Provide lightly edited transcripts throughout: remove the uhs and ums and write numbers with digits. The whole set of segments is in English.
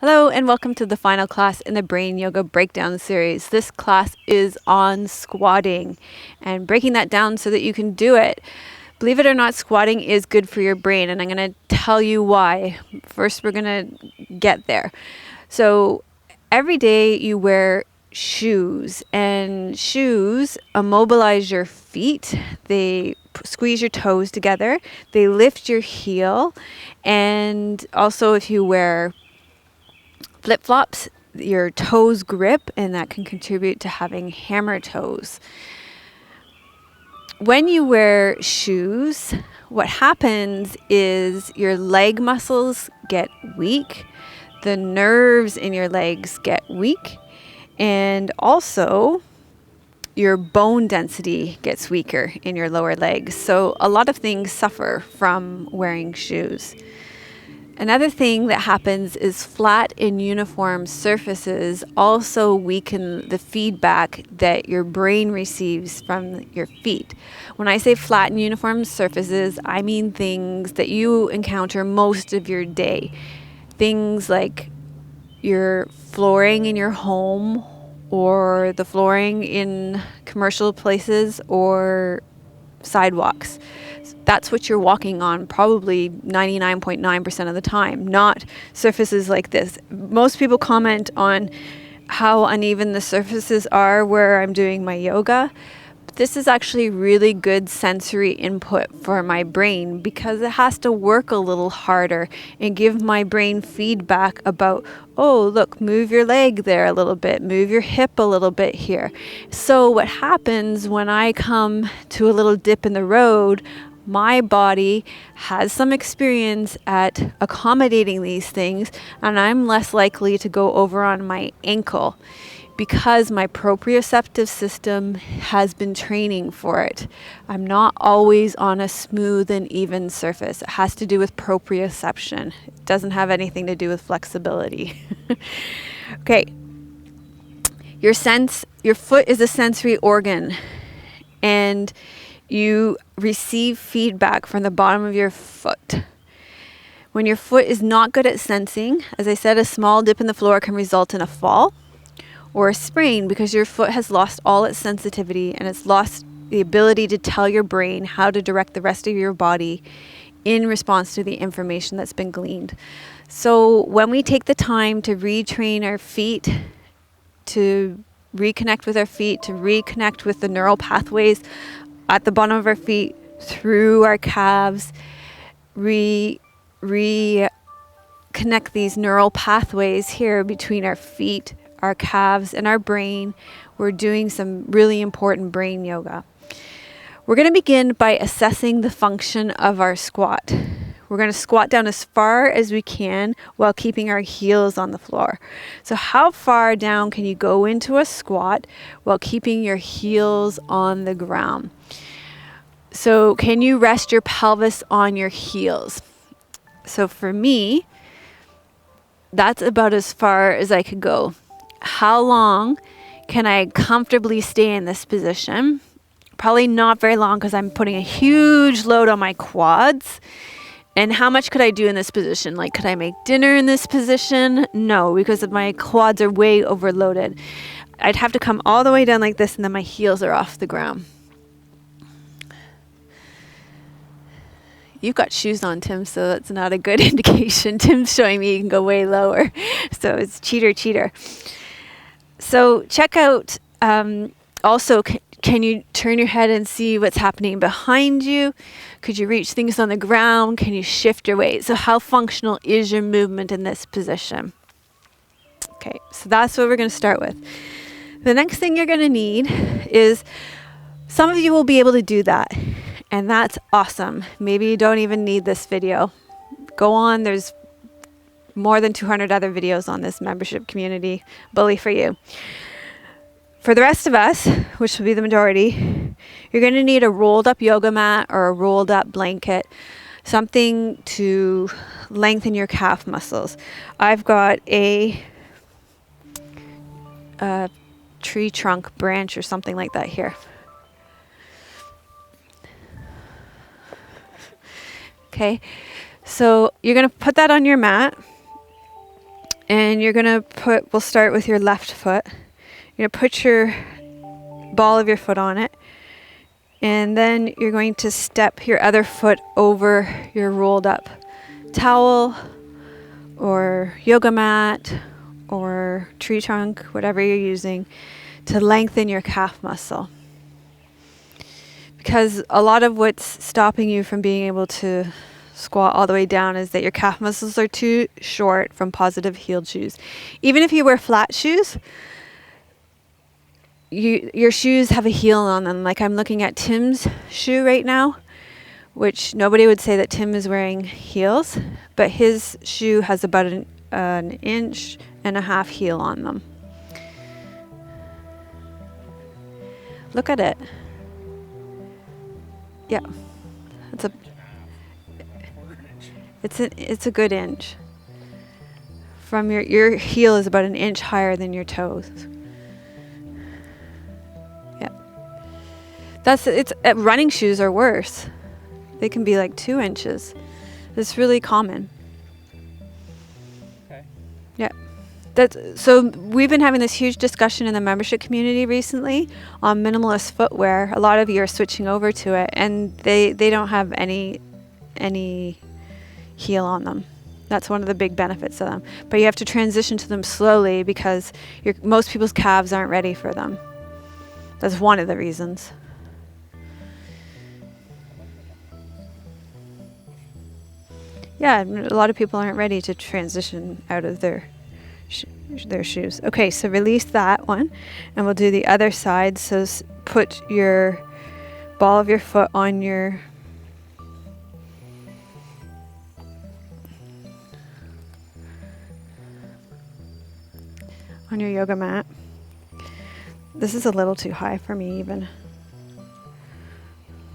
Hello and welcome to the final class in the Brain Yoga Breakdown series. This class is on squatting and breaking that down so that you can do it. Believe it or not, squatting is good for your brain, and I'm going to tell you why. First, we're going to get there. So, every day you wear shoes, and shoes immobilize your feet. They squeeze your toes together, they lift your heel, and also if you wear flip-flops, your toes grip, and that can contribute to having hammer toes. When you wear shoes, what happens is your leg muscles get weak, the nerves in your legs get weak, and also your bone density gets weaker in your lower legs. So a lot of things suffer from wearing shoes. Another thing that happens is flat and uniform surfaces also weaken the feedback that your brain receives from your feet. When I say flat and uniform surfaces, I mean things that you encounter most of your day. Things like your flooring in your home, or the flooring in commercial places, or sidewalks. That's what you're walking on probably 99.9% of the time, not surfaces like this. Most people comment on how uneven the surfaces are where I'm doing my yoga. But this is actually really good sensory input for my brain because it has to work a little harder and give my brain feedback about, oh, look, move your leg there a little bit, move your hip a little bit here. So what happens when I come to a little dip in the road, my body has some experience at accommodating these things, and I'm less likely to go over on my ankle because my proprioceptive system has been training for it. I'm not always on a smooth and even surface. It has to do with proprioception. It doesn't have anything to do with flexibility. Okay. Your foot is a sensory organ, and you receive feedback from the bottom of your foot. When your foot is not good at sensing, as I said, a small dip in the floor can result in a fall or a sprain because your foot has lost all its sensitivity and it's lost the ability to tell your brain how to direct the rest of your body in response to the information that's been gleaned. So when we take the time to retrain our feet, to reconnect with our feet, to reconnect with the neural pathways at the bottom of our feet, through our calves, reconnect these neural pathways here between our feet, our calves, and our brain, we're doing some really important brain yoga. We're going to begin by assessing the function of our squat. We're going to squat down as far as we can while keeping our heels on the floor. So how far down can you go into a squat while keeping your heels on the ground? So can you rest your pelvis on your heels? So for me, that's about as far as I could go. How long can I comfortably stay in this position? Probably not very long because I'm putting a huge load on my quads. And how much could I do in this position? Like, could I make dinner in this position? No, because my quads are way overloaded. I'd have to come all the way down like this, and then my heels are off the ground. You've got shoes on, Tim, so that's not a good indication. Tim's showing me you can go way lower. So it's cheater. So check out, also, can you turn your head and see what's happening behind you? Could you reach things on the ground? Can you shift your weight? So how functional is your movement in this position? Okay, so that's what we're going to start with. The next thing you're going to need is, some of you will be able to do that, and that's awesome. Maybe you don't even need this video. Go on, there's more than 200 other videos on this membership community. Bully for you. For the rest of us, which will be the majority, you're going to need a rolled up yoga mat or a rolled up blanket, something to lengthen your calf muscles. I've got a tree trunk branch or something like that here. Okay, so you're going to put that on your mat, And you're going to we'll start with your left foot. You're going to put your ball of your foot on it. And then you're going to step your other foot over your rolled up towel or yoga mat or tree trunk, whatever you're using, to lengthen your calf muscle. Because a lot of what's stopping you from being able to squat all the way down is that your calf muscles are too short from positive heeled shoes. Even if you wear flat shoes, your shoes have a heel on them. Like I'm looking at Tim's shoe right now, which nobody would say that Tim is wearing heels, but his shoe has about an inch and a half heel on them. Look at it. Yeah, it's a good inch. From your heel is about an inch higher than your toes. Yeah, running shoes are worse. They can be like 2 inches. It's really common. Okay. Yeah. So we've been having this huge discussion in the membership community recently on minimalist footwear. A lot of you are switching over to it, and they don't have any heel on them. That's one of the big benefits of them. But you have to transition to them slowly because most people's calves aren't ready for them. That's one of the reasons. Yeah, a lot of people aren't ready to transition out of their shoes. Okay, so release that one, and we'll do the other side. So put your ball of your foot on your yoga mat. This is a little too high for me even.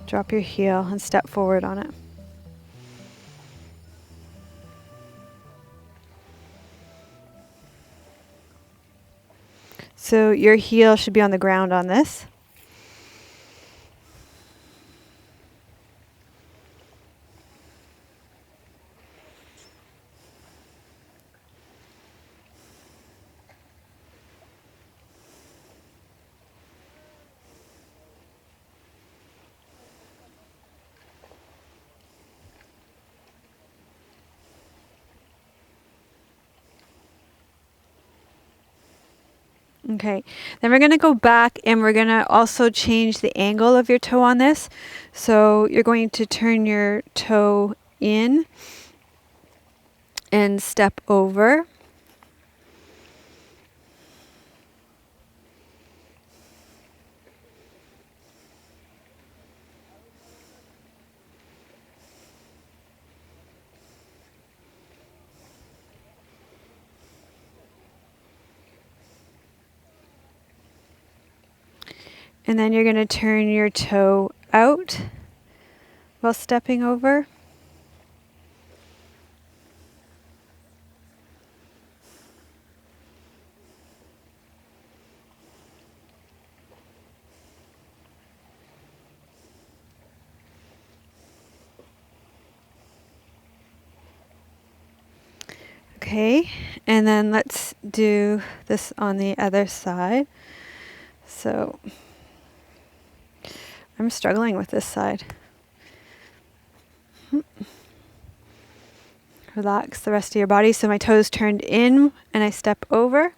Drop your heel and step forward on it. So your heel should be on the ground on this. Okay, then we're going to go back and we're going to also change the angle of your toe on this. So you're going to turn your toe in and step over. And then you're going to turn your toe out while stepping over. Okay, and then let's do this on the other side. So I'm struggling with this side. Relax the rest of your body. So my toes turned in and I step over.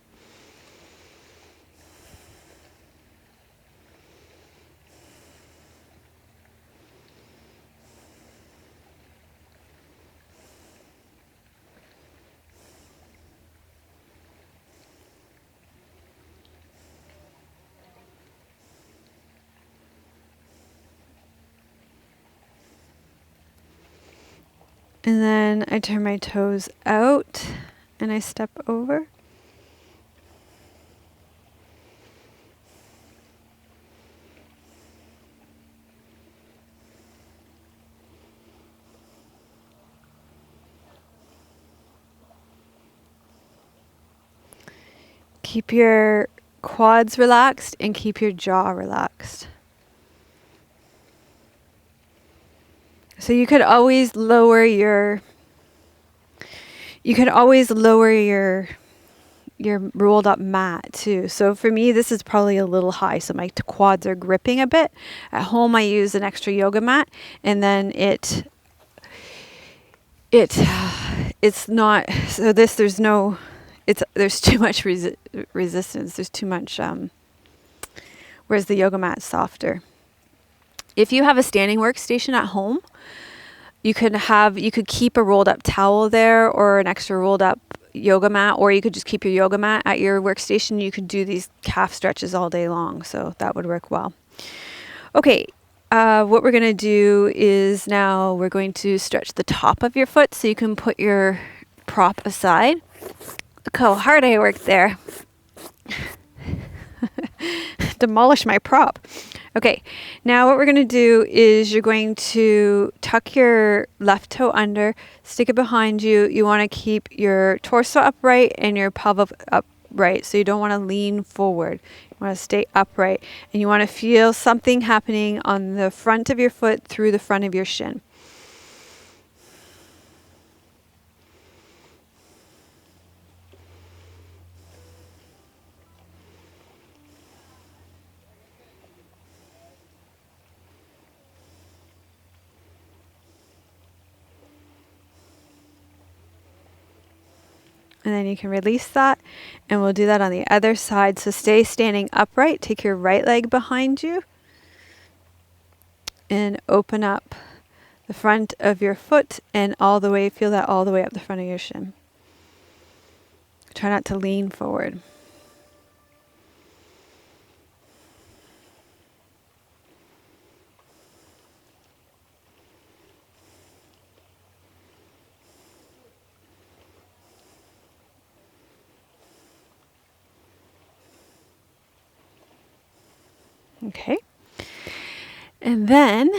And then I turn my toes out and I step over. Keep your quads relaxed and keep your jaw relaxed. So you could always lower your your rolled up mat too. So for me, this is probably a little high. So my quads are gripping a bit. At home, I use an extra yoga mat, and then it's not, so this, there's too much resistance. There's too much, whereas the yoga mat's softer. If you have a standing workstation at home, you could keep a rolled up towel there or an extra rolled up yoga mat, or you could just keep your yoga mat at your workstation. You could do these calf stretches all day long. So that would work well. Okay. What we're going to do is now we're going to stretch the top of your foot so you can put your prop aside. Look how hard I worked there. Demolish my prop. Okay, now what we're going to do is you're going to tuck your left toe under, stick it behind you. You want to keep your torso upright and your pelvis upright, so you don't want to lean forward. You want to stay upright, and you want to feel something happening on the front of your foot through the front of your shin. And then you can release that, and we'll do that on the other side. So stay standing upright. Take your right leg behind you and open up the front of your foot and feel that all the way up the front of your shin. Try not to lean forward. Okay. And then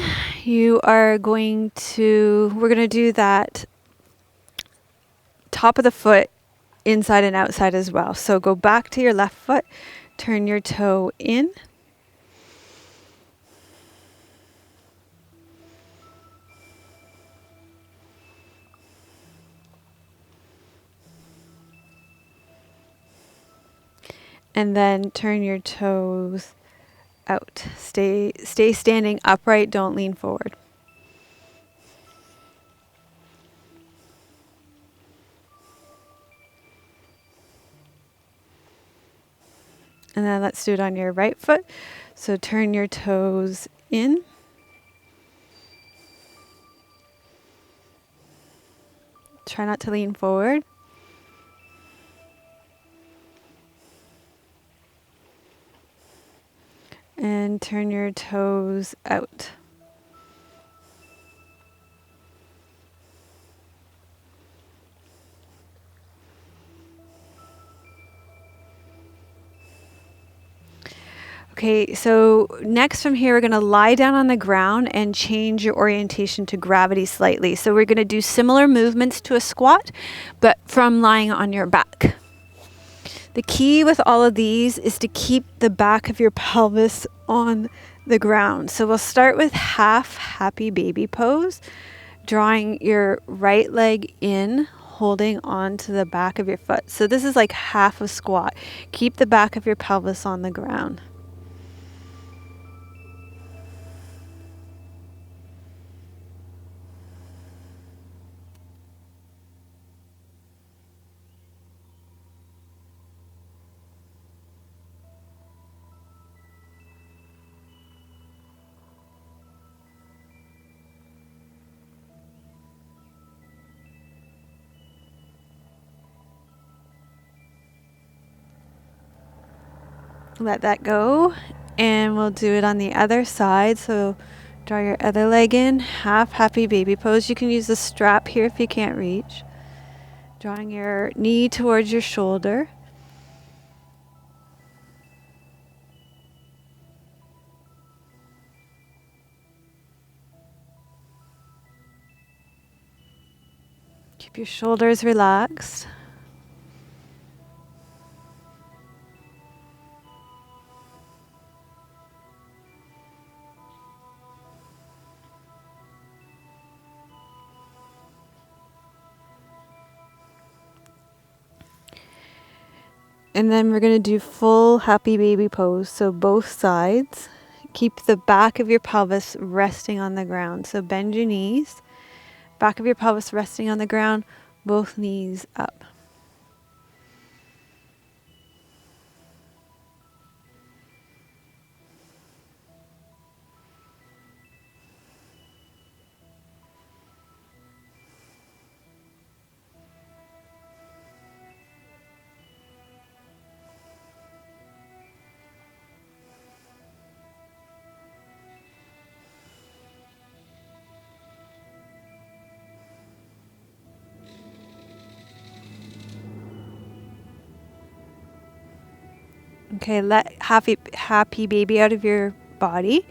we're going to do that top of the foot inside and outside as well. So go back to your left foot, turn your toe in. And then turn your toes out. Stay standing upright, don't lean forward. And then let's do it on your right foot. So turn your toes in. Try not to lean forward. And turn your toes out. Okay, so next from here, we're going to lie down on the ground and change your orientation to gravity slightly. So we're going to do similar movements to a squat, but from lying on your back. The key with all of these is to keep the back of your pelvis on the ground. So we'll start with half happy baby pose, drawing your right leg in, holding on to the back of your foot. So this is like half a squat. Keep the back of your pelvis on the ground. Let that go, and we'll do it on the other side. So draw your other leg in, half happy baby pose. You can use the strap here if you can't reach. Drawing your knee towards your shoulder. Keep your shoulders relaxed. And then we're going to do full happy baby pose. So both sides. Keep the back of your pelvis resting on the ground. So bend your knees. Back of your pelvis resting on the ground. Both knees up. Okay, let happy baby out of your body.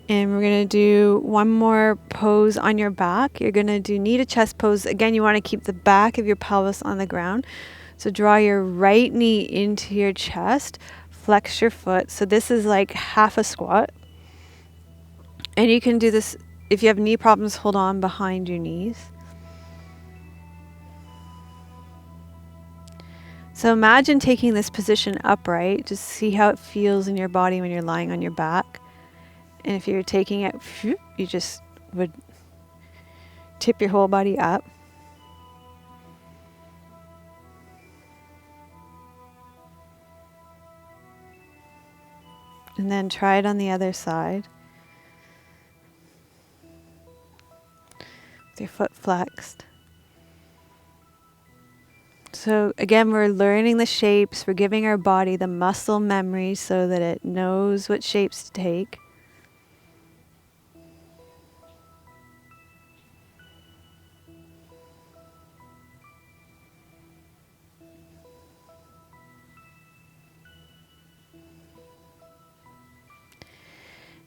And we're going to do one more pose on your back. You're going to do knee to chest pose. Again, you want to keep the back of your pelvis on the ground. So draw your right knee into your chest. Flex your foot. So this is like half a squat. And you can do this if you have knee problems, hold on behind your knees. So imagine taking this position upright. Just see how it feels in your body when you're lying on your back. And if you're taking it, you just would tip your whole body up. And then try it on the other side. With your foot flexed. So again, we're learning the shapes. We're giving our body the muscle memory so that it knows what shapes to take.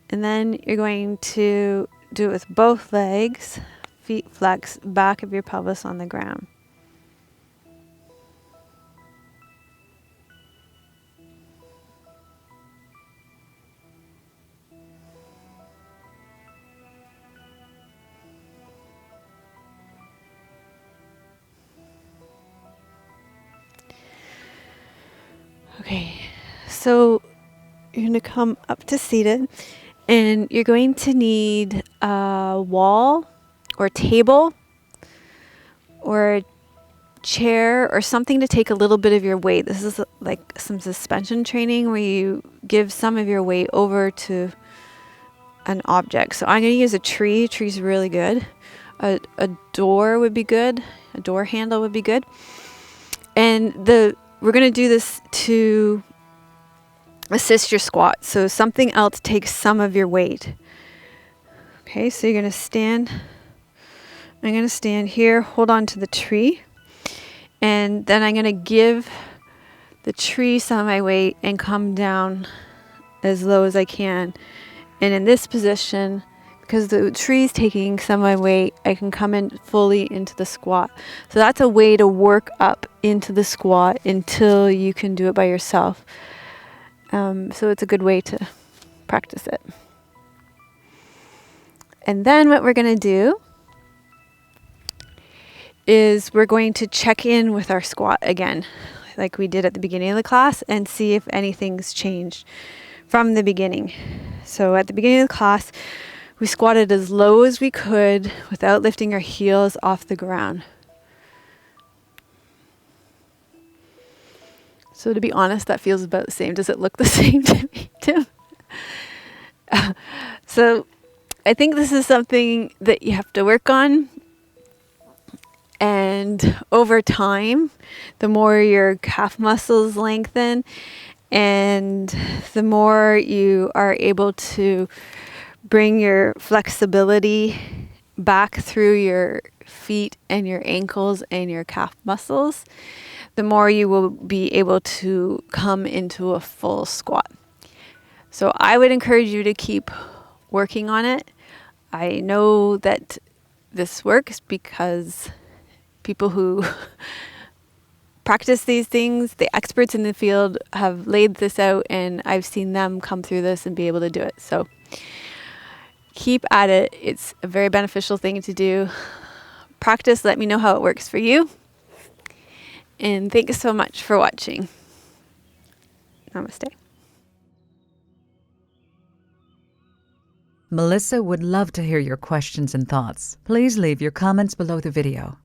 And then you're going to do it with both legs, feet flex, back of your pelvis on the ground. Okay, so you're going to come up to seated. And you're going to need a wall or table or a chair or something to take a little bit of your weight. This is like some suspension training where you give some of your weight over to an object. So I'm going to use a tree. A tree's really good. A door would be good. A door handle would be good. And we're going to do this to assist your squat. So something else takes some of your weight. Okay, so you're going to stand. I'm going to stand here, hold on to the tree. And then I'm going to give the tree some of my weight and come down as low as I can. And in this position, because the tree's taking some of my weight, I can come in fully into the squat. So that's a way to work up into the squat until you can do it by yourself. So it's a good way to practice it. And then what we're going to do is we're going to check in with our squat again, like we did at the beginning of the class, and see if anything's changed from the beginning. So at the beginning of the class, we squatted as low as we could without lifting our heels off the ground. So to be honest, that feels about the same. Does it look the same to me, Tim? So I think this is something that you have to work on. And over time, the more your calf muscles lengthen and the more you are able to bring your flexibility back through your feet and your ankles and your calf muscles, the more you will be able to come into a full squat. So I would encourage you to keep working on it. I know that this works because people who practice these things, the experts in the field, have laid this out, and I've seen them come through this and be able to do it. So keep at it. It's a very beneficial thing to do. Practice. Let me know how it works for you. And thanks so much for watching. Namaste. Melissa would love to hear your questions and thoughts. Please leave your comments below the video.